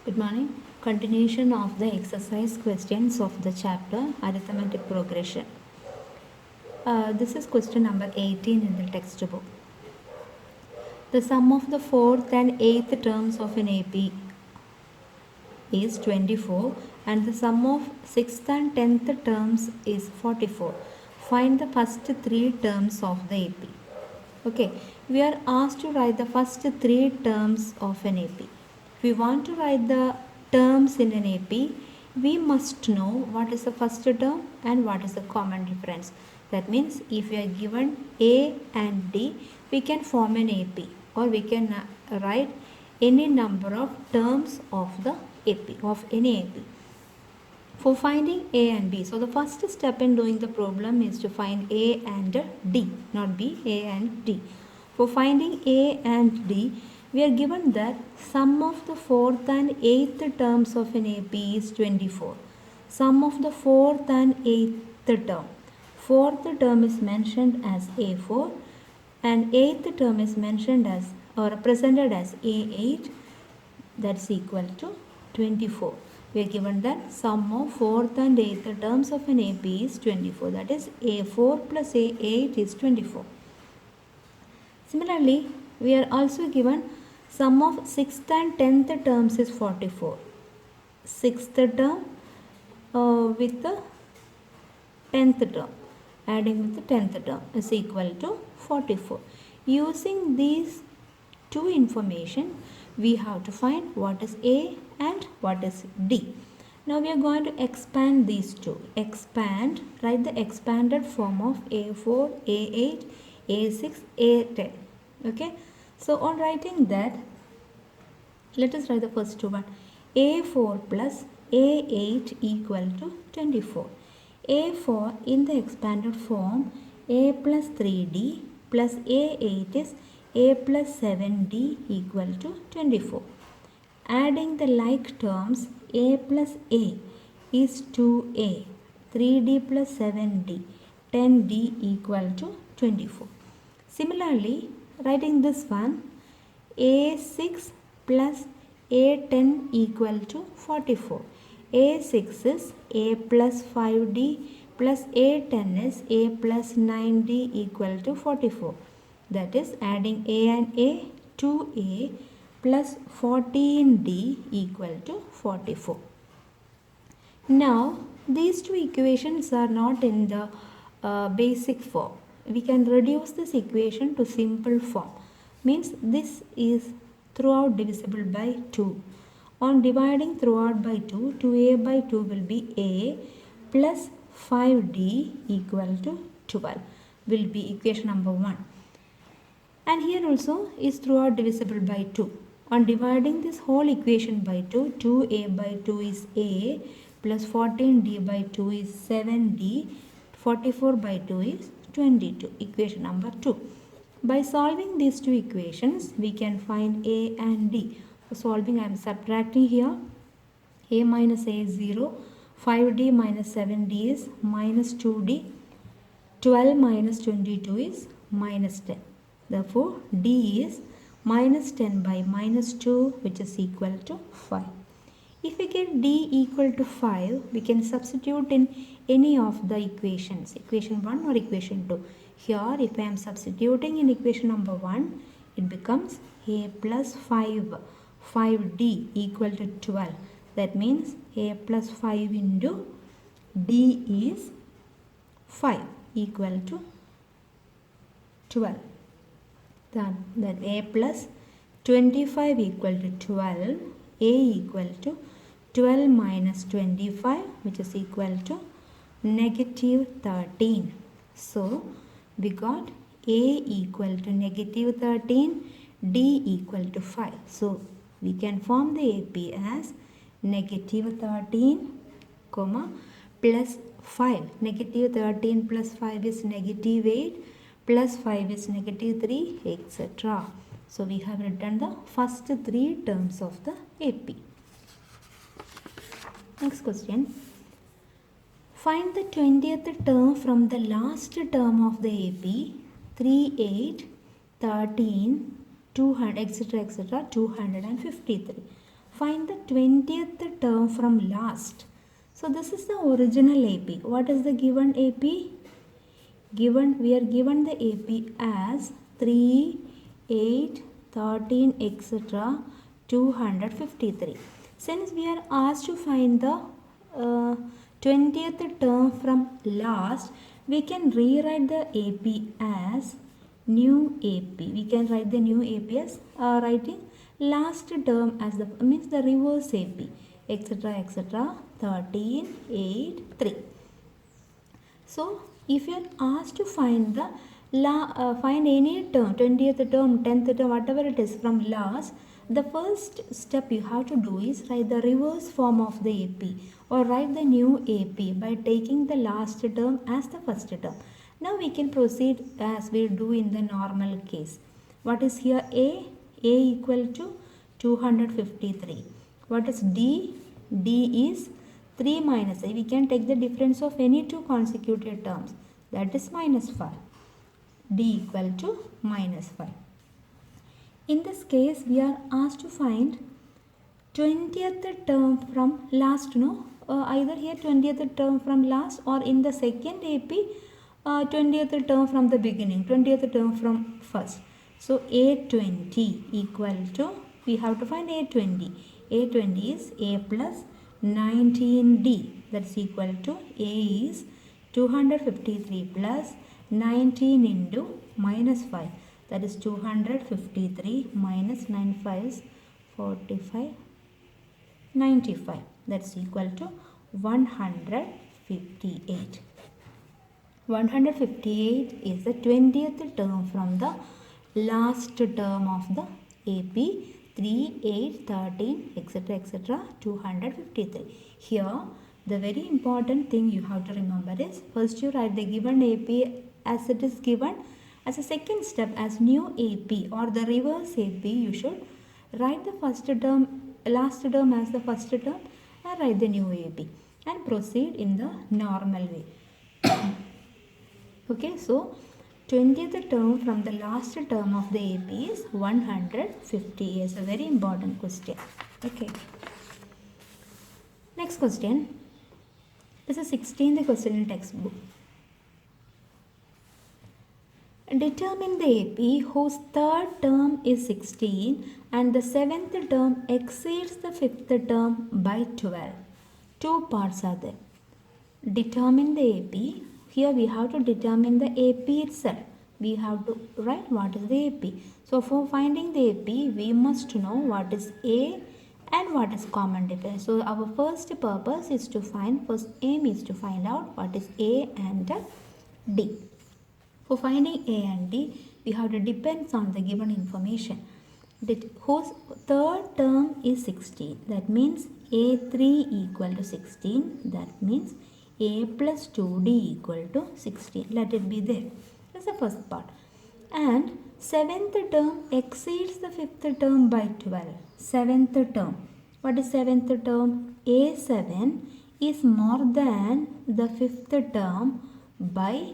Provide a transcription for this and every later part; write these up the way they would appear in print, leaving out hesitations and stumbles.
Good morning. Continuation of the exercise questions of the chapter Arithmetic Progression. This is question number 18 in the textbook. The sum of the fourth and eighth terms of an AP is 24 and the sum of sixth and tenth terms is 44. Find the first three terms of the AP. Okay, we are asked to write the first three terms of an AP. If we want to write the terms in an AP, we must know what is the first term and what is the common difference. That means if we are given A and D, we can form an AP or we can write any number of terms of the AP, of any AP. For finding A and B, so the first step in doing the problem is to find A and D, not B, A and D. For finding A and D, we are given that sum of the fourth and eighth terms of an AP is 24. Sum of the fourth and eighth term. Fourth term is mentioned as A4 and eighth term is mentioned as or represented as A8, that's equal to 24. We are given that sum of fourth and eighth terms of an AP is 24. That is A4 plus A8 is 24. Similarly, we are also given sum of sixth and tenth terms is 44. Sixth term with the tenth term, adding with the tenth term is equal to 44. Using these two information, we have to find what is A and what is D. Now we are going to expand these two. Expand, write the expanded form of A4, A8, A6, A10. Okay. So on writing that, let us write the first one. A4 plus A8 equal to 24. A4 in the expanded form, A plus 3D plus A8 is A plus 7D equal to 24. Adding the like terms, A plus A is 2A, 3D plus 7D, 10D equal to 24. Similarly, writing this one, A6 plus A10 equal to 44. A6 is A plus 5D plus A10 is A plus 9D equal to 44. That is adding A and A, 2A plus 14D equal to 44. Now, these two equations are not in the basic form. We can reduce this equation to simple form. Means this is throughout divisible by 2. On dividing throughout by 2, 2A by 2 will be A plus 5D equal to 12 will be equation number 1. And here also is throughout divisible by 2. On dividing this whole equation by 2, 2A by 2 is A plus 14D by 2 is 7D, 44 by 2 is 22, equation number 2. By solving these two equations, we can find A and D. For solving, I am subtracting here. A minus A is 0, 5D minus 7D is minus 2D, 12 minus 22 is minus 10. Therefore, D is minus 10 by minus 2, which is equal to 5. If we get D equal to 5, we can substitute in any of the equations, equation 1 or equation 2. Here, if I am substituting in equation number 1, it becomes A plus 5, 5D equal to 12. That means A plus 5 into D is 5 equal to 12. Then A plus 25 equal to 12, A equal to 12 minus 25, which is equal to negative 13. So, we got A equal to negative 13, D equal to 5. So, we can form the AP as negative 13, comma, plus 5. Negative 13 plus 5 is negative 8. Plus 5 is negative 3, etc. So, we have written the first three terms of the AP. Next question. Find the 20th term from the last term of the AP, 3, 8, 13, 200, etc., etc., 253. find the 20th term from last. So this is the original AP. What is the given AP? We are given the AP as 3, 8, 13, etc. 253. Since we are asked to find the 20th term from last, we can rewrite the AP as new AP. We can write the new AP as writing last term as the means the reverse AP, etc. etc. 13, 8, 3. So if you are asked to find the find any term, 20th term, 10th term, whatever it is from last, the first step you have to do is write the reverse form of the AP or write the new AP by taking the last term as the first term. Now we can proceed as we do in the normal case. What is here A? A equal to 253. What is D? D is 3 minus A. We can take the difference of any two consecutive terms, that is minus 5. D equal to minus 5. In this case, we are asked to find 20th term from last, either here 20th term from last or in the second AP 20th term from the beginning, 20th term from first. So A20 equal to, we have to find A20. A20 is A plus 19D, that's equal to A is 253 plus 19 into minus 5, that is 253 minus 95 is 45, 95, that's equal to 158. 158 is the 20th term from the last term of the AP 3, 8, 13, etc. etc. 253. Here the very important thing you have to remember is first you write the given AP as it is given. As a second step, as new AP or the reverse AP, you should write the first term, last term as the first term and write the new AP and proceed in the normal way. Okay, so 20th term from the last term of the AP is 150. Is a very important question. Okay. Next question. This is 16th question in textbook. Determine the AP whose third term is 16 and the 7th term exceeds the 5th term by 12. Two parts are there. Determine the AP. Here we have to determine the AP itself. We have to write what is the AP. So for finding the AP, we must know what is A and what is common difference. So our first purpose is to find, first aim is to find out what is A and D. For finding A and D, we have to depend on the given information. Whose third term is 16. That means A3 equal to 16. That means A plus 2D equal to 16. Let it be there. That's the first part. And 7th term exceeds the 5th term by 12. 7th term. What is 7th term? A7 is more than the 5th term by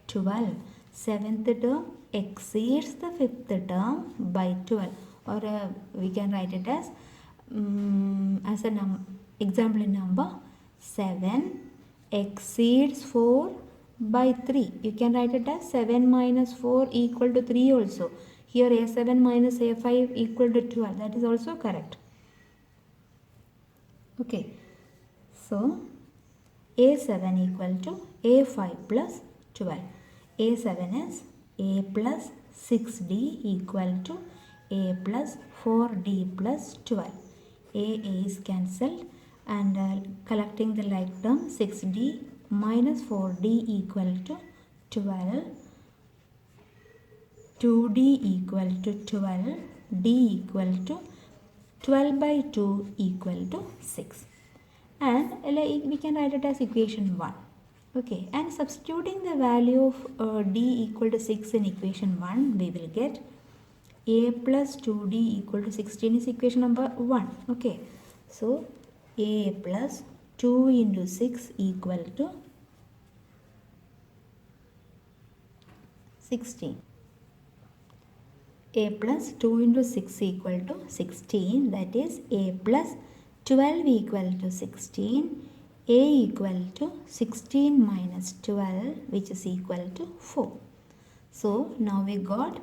12. 7th term exceeds the 5th term by 12. Or we can write it as an example number 7 exceeds 4 by 3. You can write it as 7 minus 4 equal to 3 also. Here A7 minus A5 equal to 12. That is also correct. Okay. So A7 equal to A5 plus 12. A7 is A plus 6D equal to A plus 4D plus 12. A is cancelled and collecting the like term 6D minus 4D equal to 12. 2D equal to 12. D equal to 12 by 2 equal to 6. And we can write it as equation 1. Okay, and substituting the value of D equal to 6 in equation 1, we will get A plus 2D equal to 16 is equation number 1. Okay, so A plus 2 into 6 equal to 16. a plus 2 into 6 equal to 16, that is a plus 12 equal to 16, a equal to 16 minus 12, which is equal to 4. So now we got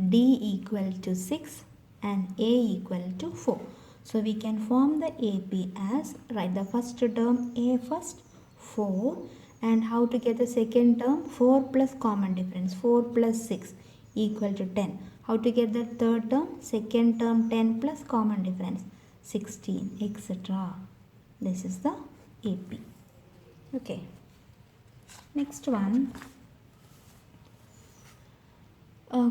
d equal to 6 and a equal to 4. So we can form the AP as, write the first term a first, 4, and how to get the second term, 4 plus common difference, 4 plus 6 equal to 10. How to get the third term, second term 10 plus common difference, 16, etc. This is the AP. Okay. Next one.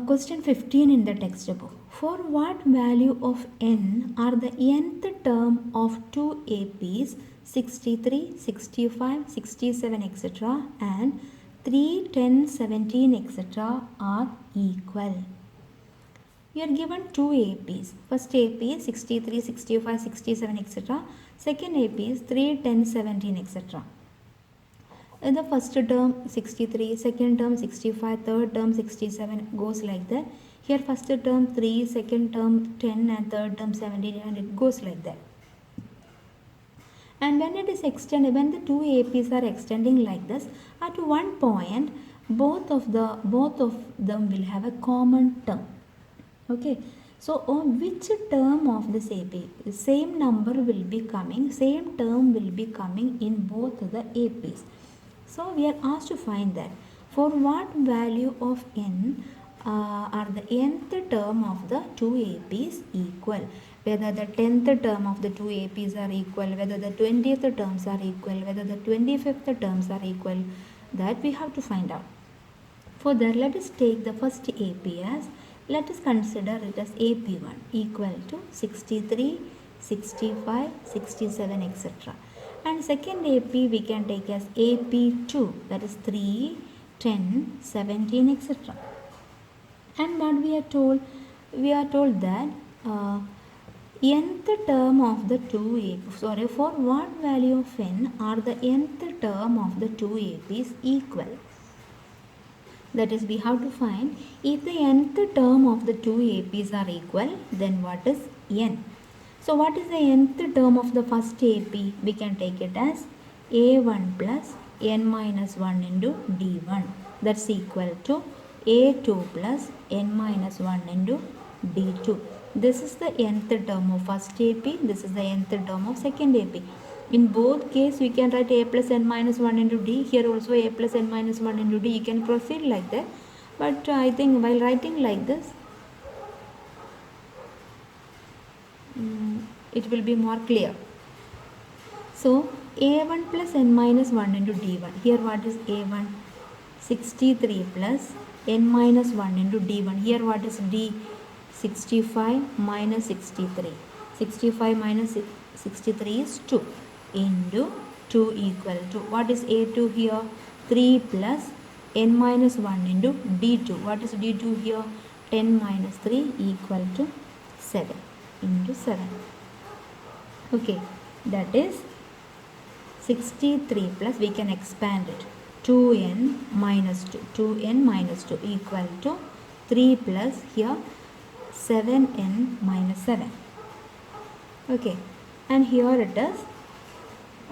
Question 15 in the textbook. For what value of n are the nth term of two APs 63, 65, 67, etc. and 3, 10, 17, etc. are equal? We are given two APs. First AP is 63, 65, 67, etc. Second AP is 3, 10, 17, etc. In the first term 63, second term 65, third term 67, goes like that. Here first term 3, second term 10 and third term 17, and it goes like that. And when it is extended, when the two APs are extending like this, at one point both of them will have a common term. Okay, so on which term of this AP, same number will be coming, same term will be coming in both the APs. So we are asked to find that for what value of n are the nth term of the two APs equal, whether the 10th term of the two APs are equal, whether the 20th terms are equal, whether the 25th terms are equal, that we have to find out. For that, let us take the first AP as, let us consider it as AP1 equal to 63, 65, 67, etc. And second AP we can take as AP2, that is 3, 10, 17, etc. And what we are told? We are told that nth term of the two APs, for what value of n are the nth term of the two APs equal? That is, we have to find if the nth term of the two APs are equal, then what is n? So what is the nth term of the first AP? We can take it as A1 plus n minus 1 into D1. That's equal to A2 plus n minus 1 into D2. This is the nth term of first AP. This is the nth term of second AP. In both cases, we can write A plus n minus 1 into D. Here also A plus n minus 1 into D. You can proceed like that. But I think while writing like this, it will be more clear. So A1 plus n minus 1 into D1. Here what is A1? 63 plus n minus 1 into D1. Here what is D? 65 minus 63. 65 minus 63 is 2 into 2 equal to, what is A2 here? 3 plus n minus 1 into D2. What is D2 here? 10 minus 3 equal to 7 into 7. Okay, that is 63 plus, we can expand it, 2n minus 2, 2n minus 2 equal to 3 plus here 7n minus 7. Okay, and here it is,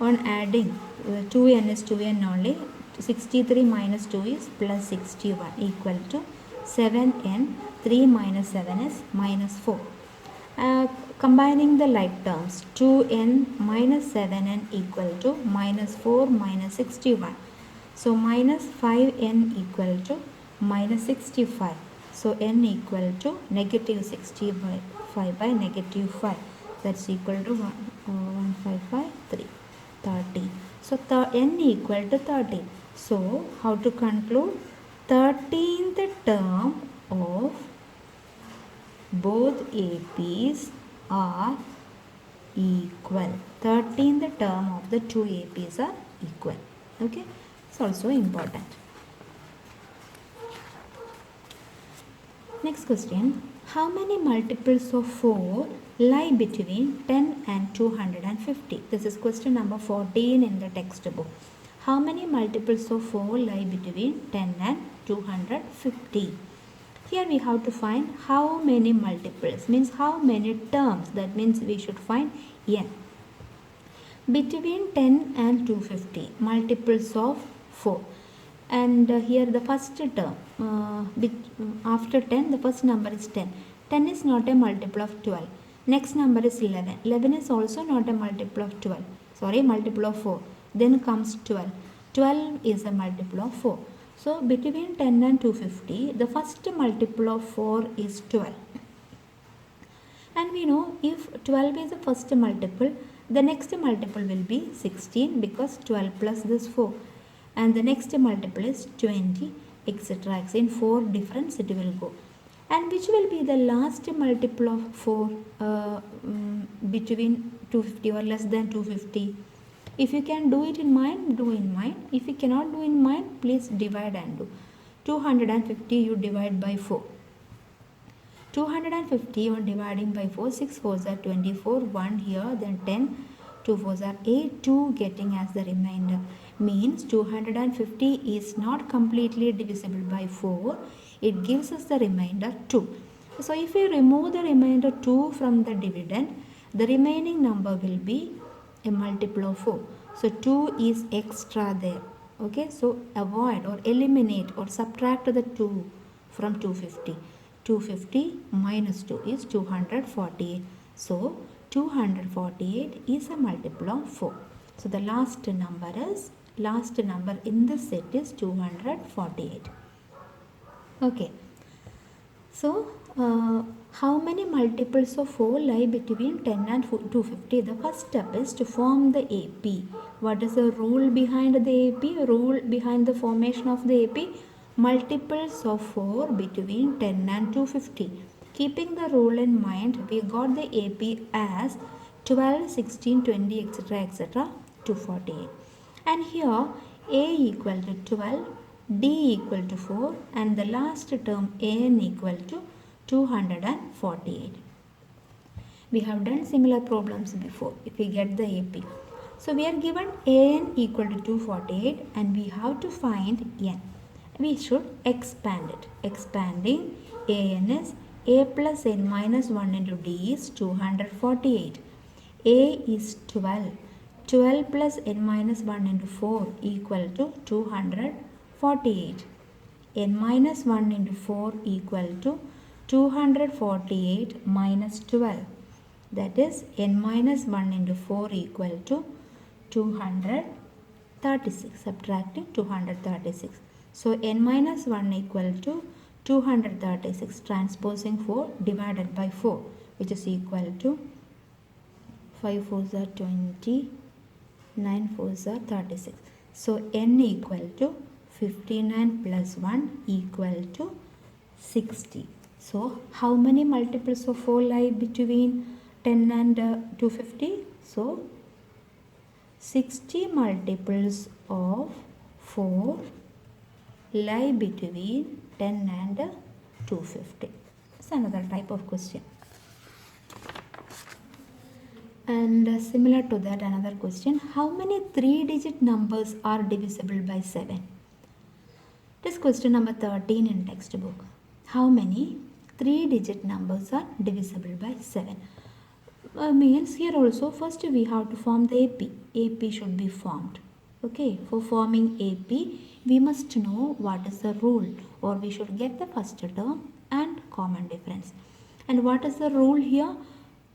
on adding 2n is 2n only, 63 minus 2 is plus 61 equal to 7n, 3 minus 7 is minus 4. Combining the like terms, 2n minus 7n equal to minus 4 minus 61. So minus 5n equal to minus 65. So n equal to negative 65 by negative 5. That's equal to 1553, 30. So n equal to 30. So how to conclude? 13th term of both APs are equal. 13th term of the two APs are equal. Okay, it's also important. Next question. How many multiples of 4 lie between 10 and 250? This is question number 14 in the textbook. How many multiples of 4 lie between 10 and 250? Here we have to find how many multiples, means how many terms. That means we should find n. Between 10 and 250, multiples of 4. And here the first term, after 10, the first number is 10. 10 is not a multiple of 12. Next number is 11. 11 is also not a multiple of 12. Sorry, multiple of 4. Then comes 12. 12 is a multiple of 4. So between 10 and 250, the first multiple of 4 is 12. And we know if 12 is the first multiple, the next multiple will be 16 because 12 plus this 4. And the next multiple is 20, etc. In 4 difference it will go. And which will be the last multiple of 4 between 250 or less than 250? If you can do it in mind, do in mind. If you cannot do in mind, please divide and do. 250 you divide by 4. 250 you are dividing by 4. 6 4s are 24. 1 here, then 10. 2 4s are 8. 2 getting as the remainder. Means 250 is not completely divisible by 4. It gives us the remainder 2. So if we remove the remainder 2 from the dividend, the remaining number will be a multiple of 4. So 2 is extra there. Okay, so avoid or eliminate or subtract the 2 from 250. 250 minus 2 is 248. So 248 is a multiple of 4. So the last number in this set is 248. Okay. So how many multiples of 4 lie between 10 and 250? The first step is to form the AP. What is the rule behind the AP? Rule behind the formation of the AP? Multiples of 4 between 10 and 250. Keeping the rule in mind, we got the AP as 12, 16, 20, etc. 248. And here A equal to 12, D equal to 4, and the last term AN equal to 248. We have done similar problems before if we get the AP. So we are given AN equal to 248 and we have to find N. We should expand it. Expanding AN is A plus N minus 1 into D is 248. A is 12. 12 plus N minus 1 into 4 equal to 248. N minus 1 into 4 equal to 248 minus 12. That is N minus 1 into 4 equal to 236. Subtracting 236. So N minus 1 equal to 236. Transposing 4 divided by 4, which is equal to 5 4s are 20. 9 4s are 36. So N equal to 59 plus 1 equal to 60. So how many multiples of 4 lie between 10 and 250? So 60 multiples of 4 lie between 10 and 250. It's another type of question. And similar to that, another question. How many 3-digit numbers are divisible by 7? This is question number 13 in textbook. How many 3-digit numbers are divisible by 7? Means here also first we have to form the AP. AP should be formed. Okay, for forming AP, we must know what is the rule, or we should get the first term and common difference. And what is the rule here?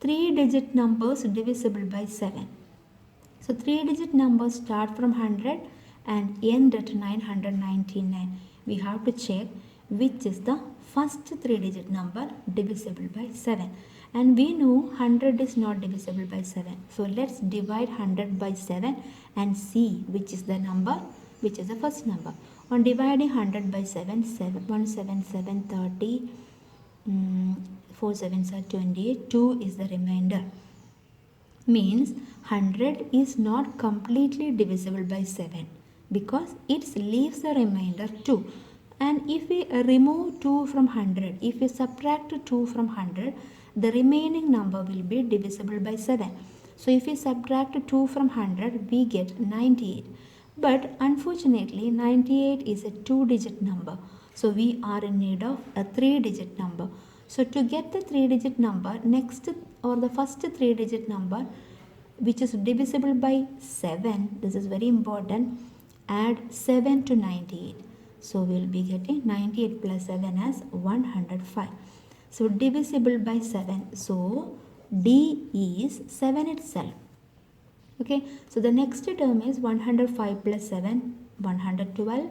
3-digit numbers divisible by 7. So 3-digit numbers start from 100 and end at 999. We have to check which is the first 3-digit number divisible by 7. And we know 100 is not divisible by 7. So let's divide 100 by 7 and see which is the number, which is the first number. On dividing 100 by 7, 1 7 7 30. 4 7s are 28. 2 is the remainder. Means 100 is not completely divisible by 7 because it leaves the remainder 2. And if we remove 2 from 100, if we subtract 2 from 100, the remaining number will be divisible by 7. So if we subtract 2 from 100, we get 98. But unfortunately, 98 is a 2-digit number. So we are in need of a 3-digit number. So to get the 3-digit number, next or the first 3-digit number which is divisible by 7, this is very important, add 7 to 98. So we will be getting 98 plus 7 as 105. So divisible by 7. So D is 7 itself. Okay, so the next term is 105 plus 7, 112,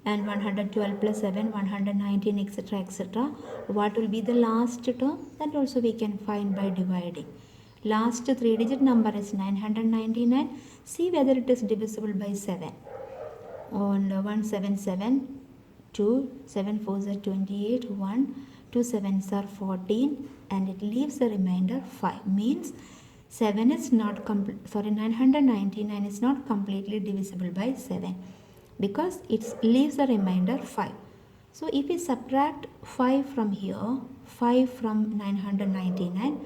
and 112 plus 7, 119, etc. etc. What will be the last term? That also we can find by dividing. Last 3-digit number is 999. See whether it is divisible by 7. On 177, 2, 7 4s are 28, 1, 2 7s are 14, and it leaves a remainder 5. Means 7 is not 999 is not completely divisible by 7 because it leaves a remainder 5. So if we subtract 5 from here, 5 from 999,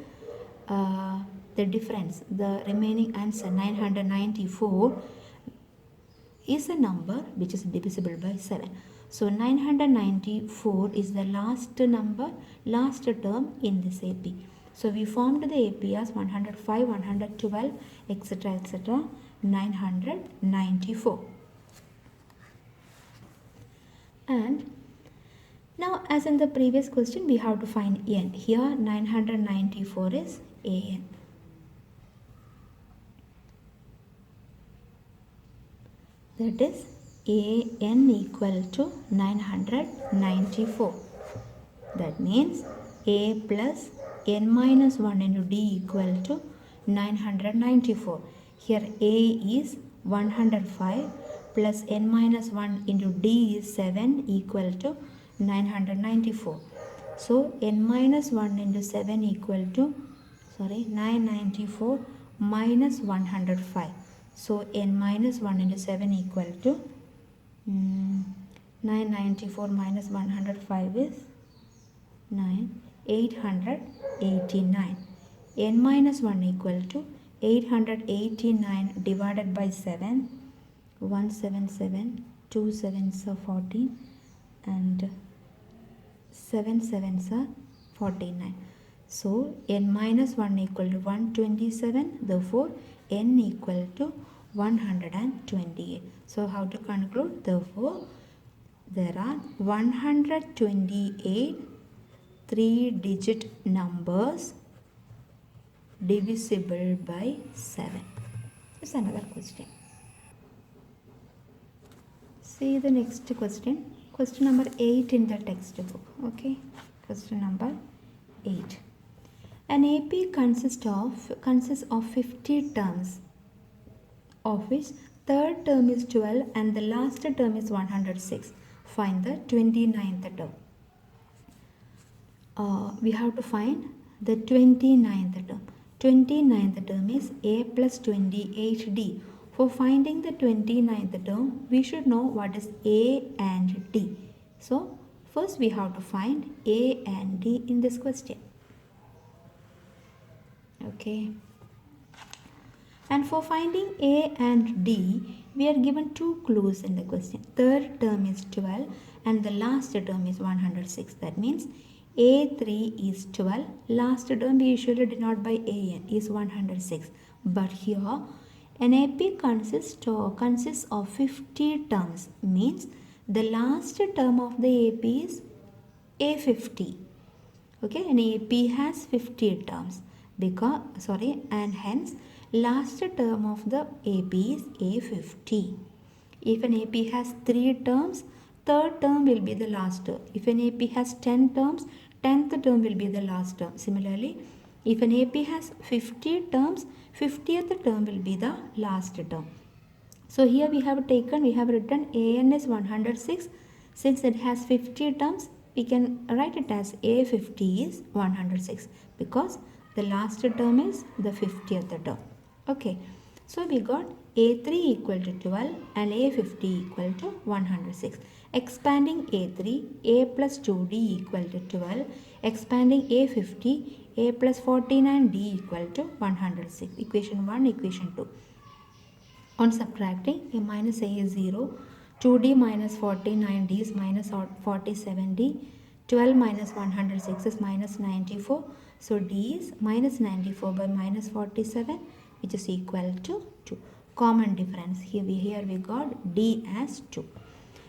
the difference, the remaining answer 994 is a number which is divisible by 7. So 994 is the last number, last term in this AP. So we formed the AP as 105, 112, etc. etc. 994. And now as in the previous question we have to find n. Here 994 is an. That is an equal to 994. That means a plus n minus 1 into d equal to 994. Here a is 105 plus n minus 1 into d is 7 equal to 994. So n minus 1 into 7 equal to 994 minus 105. So n minus 1 into 7 equal to 994 minus 105 is 889. N minus 1 equal to 889 divided by 7. 177, 2 7s are 14, and 7 7s are 49. So n minus 1 equal to 127. Therefore n equal to 128. So how to conclude? Therefore there are 128 3-digit numbers divisible by 7. This is another question. See the next question. Question number 8 in the textbook. Okay. Question number 8. An AP consists of 50 terms, of which third term is 12 and the last term is 106. Find the 29th term. We have to find the 29th term. 29th term is a plus 28d. For finding the 29th term, we should know what is a and d. So first we have to find a and d in this question. Okay. And for finding a and d, we are given 2 clues in the question. Third term is 12 and the last term is 106. That means A3 is 12. Last term we usually denote by AN is 106. But here an AP consists of 50 terms. Means the last term of the AP is A50. Okay, an AP has 50 terms and hence last term of the AP is A50. If an AP has 3 terms, third term will be the last term. If an AP has 10 terms, 10th term will be the last term. Similarly, if an AP has 50 terms, 50th term will be the last term. So here we have written AN is 106. Since it has 50 terms, we can write it as A50 is 106 because the last term is the 50th term. Okay, so we got A3 equal to 12 and A50 equal to 106. Expanding A3, A plus 2D equal to 12. Expanding A50, A plus 49D equal to 106. Equation 1, equation 2. On subtracting, A minus A is 0. 2d minus 49d is minus 47d. 12 minus 106 is minus 94. So d is minus 94 by minus 47, which is equal to 2. Common difference. Here we got d as 2.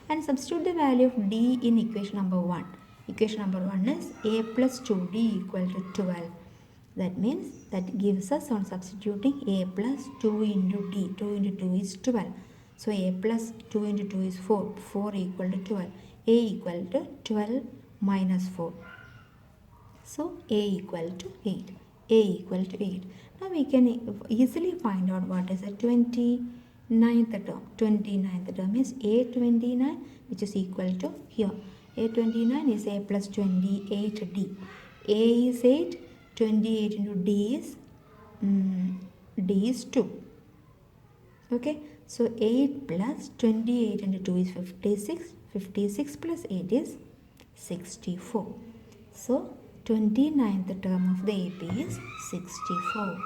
And substitute the value of d in equation number 1. Equation number 1 is a plus 2d equal to 12. That means that gives us, on substituting, a plus 2 into d. 2 into 2 is 12. So a plus 2 into 2 is 4. 4 equal to 12. A equal to 12 minus 4. So a equal to 8. A equal to 8. Now we can easily find out what is the 29th term. 29th term is a29, which is equal to here. A29 is a plus 28d. A is 8. 28 into d is 2. Okay, so 8 plus 28 into 2 is 56. 56 plus 8 is 64. So 29th term of the AP is 64.